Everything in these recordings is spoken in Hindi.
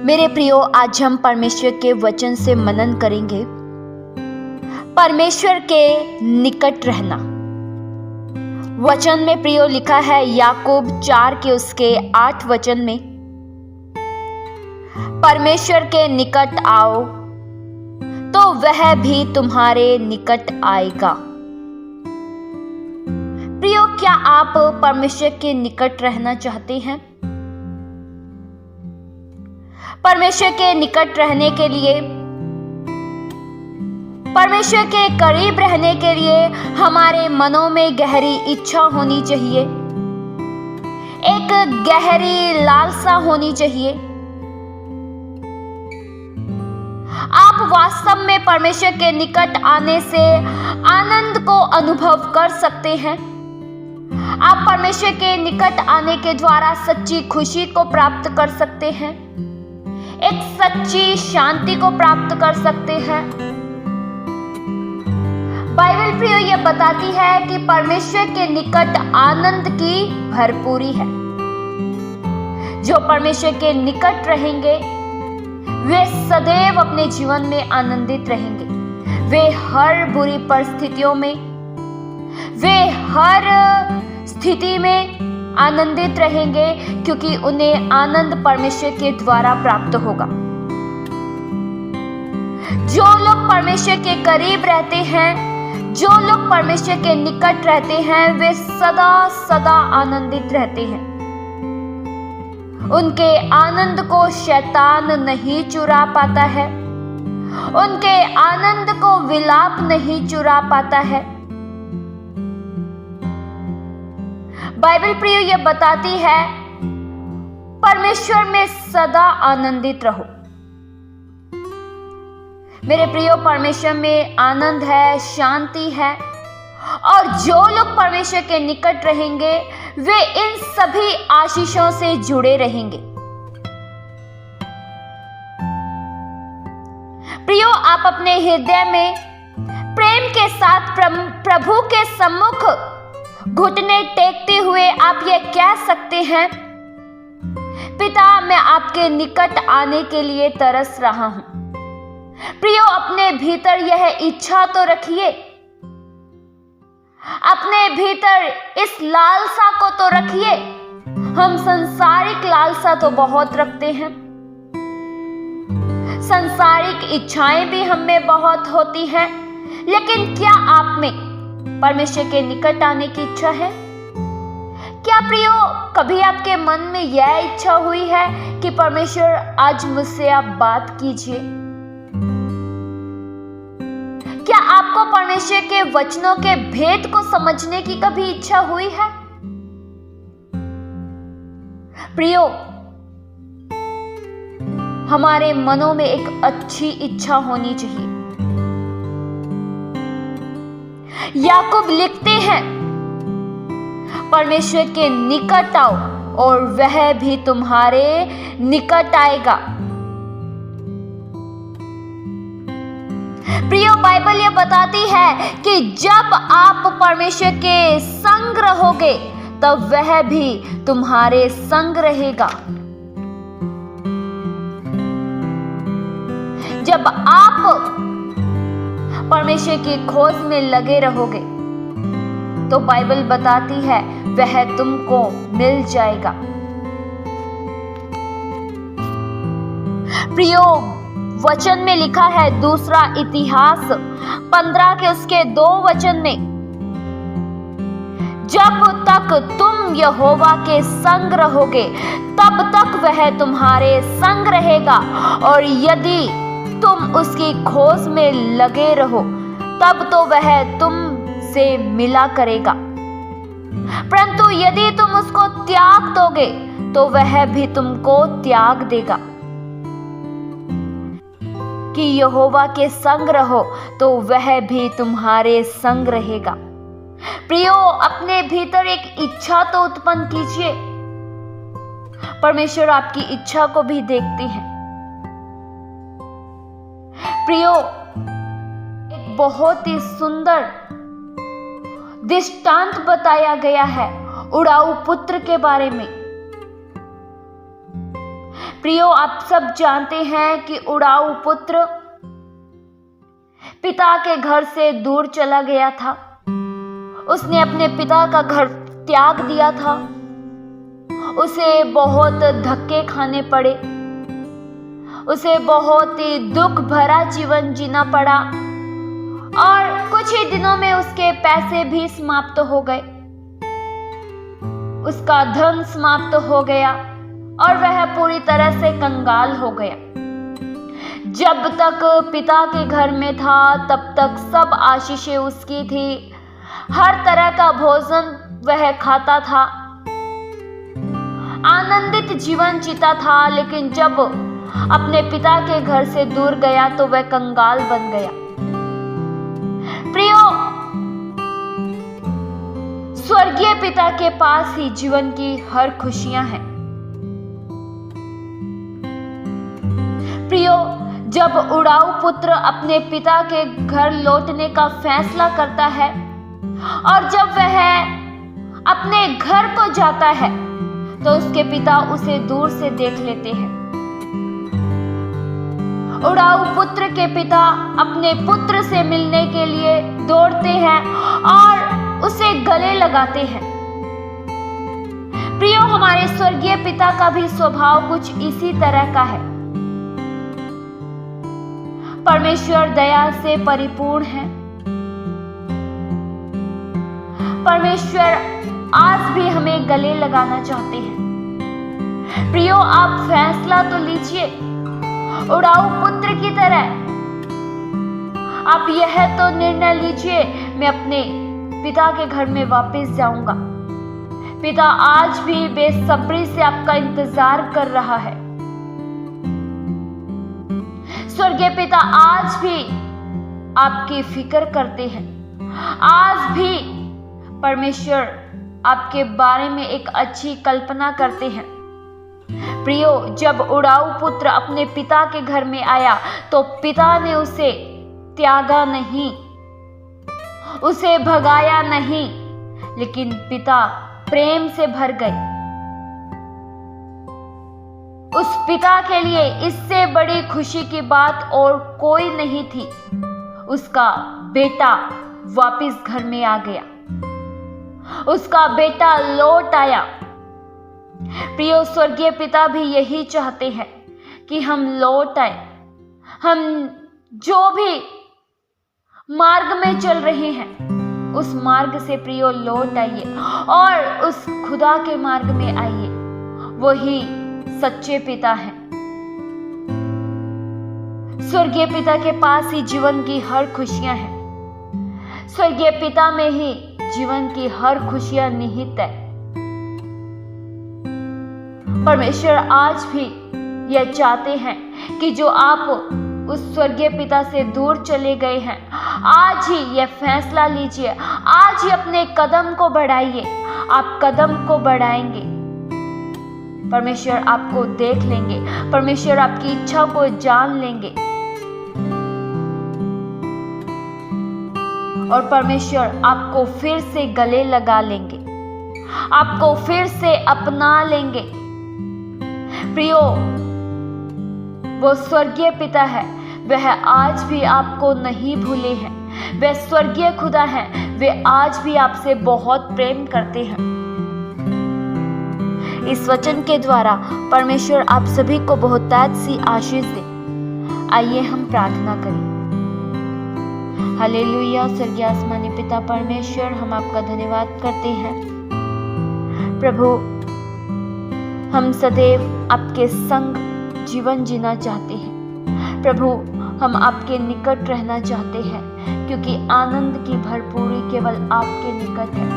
मेरे प्रियो, आज हम परमेश्वर के वचन से मनन करेंगे। परमेश्वर के निकट रहना। वचन में प्रियो लिखा है याकूब 4 के उसके 8 वचन में, परमेश्वर के निकट आओ तो वह भी तुम्हारे निकट आएगा। प्रियो, क्या आप परमेश्वर के निकट रहना चाहते हैं? परमेश्वर के निकट रहने के लिए, परमेश्वर के करीब रहने के लिए हमारे मनों में गहरी इच्छा होनी चाहिए, एक गहरी लालसा होनी चाहिए। आप वास्तव में परमेश्वर के निकट आने से आनंद को अनुभव कर सकते हैं। आप परमेश्वर के निकट आने के द्वारा सच्ची खुशी को प्राप्त कर सकते हैं, एक सच्ची शांति को प्राप्त कर सकते हैं। बाइबल प्रियो ये बताती है कि परमेश्वर के निकट आनंद की भरपूरी है। जो परमेश्वर के निकट रहेंगे वे सदैव अपने जीवन में आनंदित रहेंगे। वे हर बुरी परिस्थितियों में, वे हर स्थिति में आनंदित रहेंगे, क्योंकि उन्हें आनंद परमेश्वर के द्वारा प्राप्त होगा। जो लोग परमेश्वर के करीब रहते हैं, जो लोग परमेश्वर के निकट रहते हैं, वे सदा सदा आनंदित रहते हैं। उनके आनंद को शैतान नहीं चुरा पाता है, उनके आनंद को विलाप नहीं चुरा पाता है। बाइबल प्रियो ये बताती है परमेश्वर में सदा आनंदित रहो। मेरे प्रियो, परमेश्वर में आनंद है, शांति है, और जो लोग परमेश्वर के निकट रहेंगे वे इन सभी आशीषों से जुड़े रहेंगे। प्रियो, आप अपने हृदय में प्रेम के साथ प्रभु के सम्मुख घुटने टेकते हुए आप ये कह सकते हैं, पिता, मैं आपके निकट आने के लिए तरस रहा हूं। प्रियो, अपने भीतर यह इच्छा तो रखिए, अपने भीतर इस लालसा को तो रखिए। हम संसारिक लालसा तो बहुत रखते हैं, संसारिक इच्छाएं भी हम में बहुत होती हैं, लेकिन क्या आप में परमेश्वर के निकट आने की इच्छा है? क्या प्रियो, कभी आपके मन में यह इच्छा हुई है कि परमेश्वर आज मुझसे आप बात कीजिए? क्या आपको परमेश्वर के वचनों के भेद को समझने की कभी इच्छा हुई है? प्रियो, हमारे मनों में एक अच्छी इच्छा होनी चाहिए। याकूब लिखते हैं, परमेश्वर के निकट आओ और वह भी तुम्हारे निकट आएगा। प्रियो, बाइबल ये बताती है कि जब आप परमेश्वर के संग रहोगे तब वह भी तुम्हारे संग रहेगा। जब आप परमेश्वर की खोज में लगे रहोगे तो बाइबल बताती है वह तुमको मिल जाएगा। प्रियो, वचन में लिखा है दूसरा इतिहास 15 के उसके 2 वचन में, जब तक तुम यहोवा के संग रहोगे तब तक वह तुम्हारे संग रहेगा, और यदि तुम उसकी खोज में लगे रहो तब तो वह तुम से मिला करेगा। परंतु यदि तुम उसको त्याग दोगे तो वह भी तुमको त्याग देगा। कि यहोवा के संग रहो तो वह भी तुम्हारे संग रहेगा। प्रियो, अपने भीतर एक इच्छा तो उत्पन्न कीजिए। परमेश्वर आपकी इच्छा को भी देखते हैं। प्रियो, एक बहुत ही सुंदर दृष्टांत बताया गया है उड़ाऊ पुत्र के बारे में। प्रियो, आप सब जानते हैं कि उड़ाऊ पुत्र पिता के घर से दूर चला गया था। उसने अपने पिता का घर त्याग दिया था। उसे बहुत धक्के खाने पड़े, उसे बहुत ही दुख भरा जीवन जीना पड़ा और कुछ ही दिनों में उसके पैसे भी समाप्त हो गए, उसका धन समाप्त हो गया और वह पूरी तरह से कंगाल हो गया। जब तक पिता के घर में था तब तक सब आशीषें उसकी थी, हर तरह का भोजन वह खाता था, आनंदित जीवन जीता था। लेकिन जब अपने पिता के घर से दूर गया तो वह कंगाल बन गया। प्रियो, स्वर्गीय पिता के पास ही जीवन की हर खुशियां हैं। प्रियो, जब उड़ाऊ पुत्र अपने पिता के घर लौटने का फैसला करता है और जब वह अपने घर को जाता है तो उसके पिता उसे दूर से देख लेते हैं। उड़ाऊ पुत्र के पिता अपने पुत्र से मिलने के लिए दौड़ते हैं और उसे गले लगाते हैं। प्रियो, हमारे स्वर्गीय पिता का भी स्वभाव कुछ इसी तरह का है। परमेश्वर दया से परिपूर्ण है। परमेश्वर आज भी हमें गले लगाना चाहते हैं। प्रियो, आप फैसला तो लीजिए उड़ाऊ पुत्र की तरह। आप यह तो निर्णय लीजिए, मैं अपने पिता के घर में वापस जाऊंगा। पिता आज भी बेसब्री से आपका इंतजार कर रहा है। स्वर्गीय पिता आज भी आपकी फिक्र करते हैं। आज भी परमेश्वर आपके बारे में एक अच्छी कल्पना करते हैं। प्रियो, जब उड़ाऊ पुत्र अपने पिता के घर में आया तो पिता ने उसे त्यागा नहीं, उसे भगाया नहीं, लेकिन पिता प्रेम से भर गए। उस पिता के लिए इससे बड़ी खुशी की बात और कोई नहीं थी। उसका बेटा वापस घर में आ गया, उसका बेटा लौट आया। प्रियो, स्वर्गीय पिता भी यही चाहते हैं कि हम लौट आए। हम जो भी मार्ग में चल रहे हैं उस मार्ग से प्रियो लौट आइए और उस खुदा के मार्ग में आइए। वही सच्चे पिता हैं। स्वर्गीय पिता के पास ही जीवन की हर खुशियां हैं। स्वर्गीय पिता में ही जीवन की हर खुशियां निहित है। परमेश्वर आज भी यह चाहते हैं कि जो आप उस स्वर्गीय पिता से दूर चले गए हैं, आज ही यह फैसला लीजिए, आज ही अपने कदम को बढ़ाइए। आप कदम को बढ़ाएंगे, परमेश्वर आपको देख लेंगे, परमेश्वर आपकी इच्छा को जान लेंगे और परमेश्वर आपको फिर से गले लगा लेंगे, आपको फिर से अपना लेंगे। प्रियो, वो स्वर्गीय पिता है, वह आज भी आपको नहीं भूले हैं। वह स्वर्गीय खुदा है, वे आज भी आपसे बहुत प्रेम करते हैं। इस वचन के द्वारा परमेश्वर आप सभी को बहुतायत सी आशीष दे। आइए हम प्रार्थना करें। हालेलुया। स्वर्गीय आसमानी पिता परमेश्वर, हम आपका धन्यवाद करते हैं। प्रभु, हम सदैव आपके संग जीवन जीना चाहते हैं। प्रभु, हम आपके निकट रहना चाहते हैं, क्योंकि आनंद की भरपूरी केवल आपके निकट है।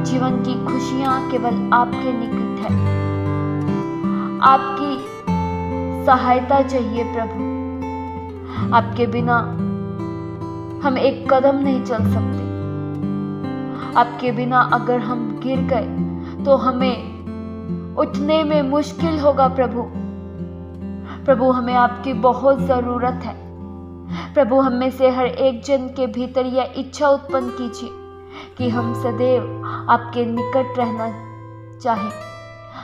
जीवन की खुशियां केवल आपके निकट है। आपकी सहायता चाहिए प्रभु। आपके बिना हम एक कदम नहीं चल सकते। आपके बिना अगर हम गिर गए तो हमें उठने में मुश्किल होगा प्रभु। प्रभु, हमें आपकी बहुत ज़रूरत है। प्रभु, हम में से हर एक जन के भीतर यह इच्छा उत्पन्न कीजिए कि हम सदैव आपके निकट रहना चाहें।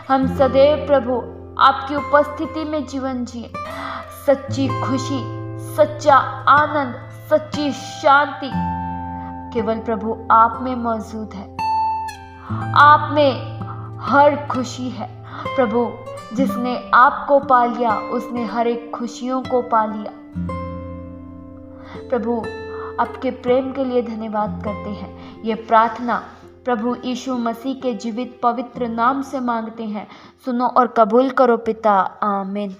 हम सदैव प्रभु आपकी उपस्थिति में जीवन जिए। सच्ची खुशी, सच्चा आनंद, सच्ची शांति केवल प्रभु आप में मौजूद है। आप में हर खुशी है। प्रभु जिसने आपको पा लिया उसने हर एक खुशियों को पा लिया। प्रभु आपके प्रेम के लिए धन्यवाद करते हैं। ये प्रार्थना प्रभु यीशु मसीह के जीवित पवित्र नाम से मांगते हैं। सुनो और कबूल करो पिता, आमीन।